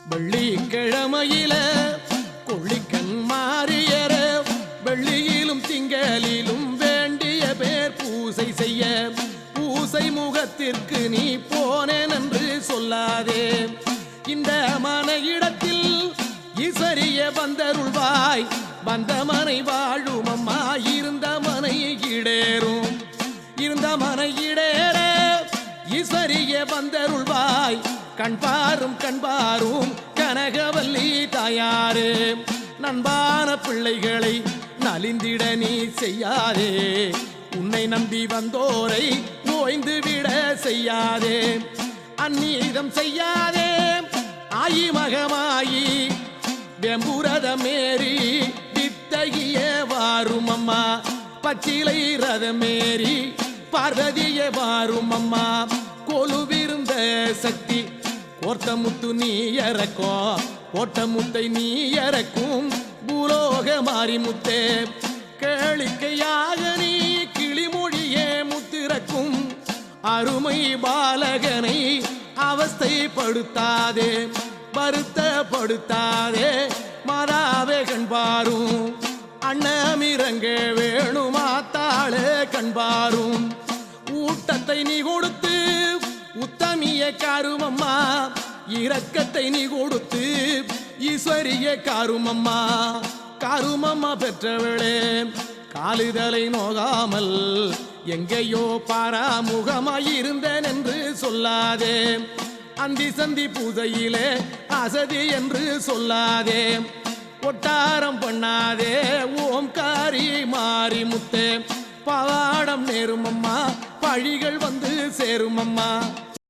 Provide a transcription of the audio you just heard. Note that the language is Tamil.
வெள்ளிக்கிழமையில கொள்ளிக்கண் மாறியற வெள்ளியிலும் திங்களிலும் வேண்டிய பேர் பூசை செய்ய பூசை முகத்திற்கு நீ போனேன் என்று சொல்லாதே. இந்த மன இடத்தில் இசரிய வந்தருள்வாய். வந்த மனை வாழும் அம்மா இருந்த மனை இடேறும். இருந்த மனை இடேற இசரிய வந்தருள்வாய். கண்பாரும் கண்பாரும் கனகவல்லி தாயாரே. நண்பான பிள்ளைகளை நலிந்திட நீ செய்யாதே. உன்னை நம்பி வந்தோரை நோய்ந்து விட செய்யாதே. அந்நீதம் செய்யாதே. ஆயி மகமாயி வெம்புரதமேறி வித்தகிய வாரும் அம்மா. பச்சிலை ரதமேறி பார்வதிய வாரும் அம்மா. கொலுவிருந்த சக்தி கோர்த்த முத்து நீ இறக்கும். கோட்ட முத்தை நீ இறக்கும் பூலோக மாறி முத்தே. கேளிக்கையாக நீ கிளிமொழியே முத்திறக்கும். அருமை பாலகனை அவஸ்தைப்படுத்தாதே. வருத்தப்படுத்தாதே. மாதாவே கண்பாரும். அண்ணமிரங்க வேணுமாத்தாளே கண்பாரும். ஊட்டத்தை நீ கொடுத்து உத்தமிய காருமம்மா. இரக்கத்தை நீ கொடுத்து ஈஸ்வரிய காருமம்மா. காருமம்மா பெற்றவளே காலுதலை நோகாமல் எங்கேயோ பாராமுகமாயிருந்தேன் என்று சொல்லாதே. அந்தி சந்தி பூஜையிலே அசதி என்று சொல்லாதே. ஒட்டாரம் பண்ணாதே. ஓம்காரி மாறி முத்தே. பவாடம் நேருமம்மா. பழிகள் வந்து சேருமம்மா.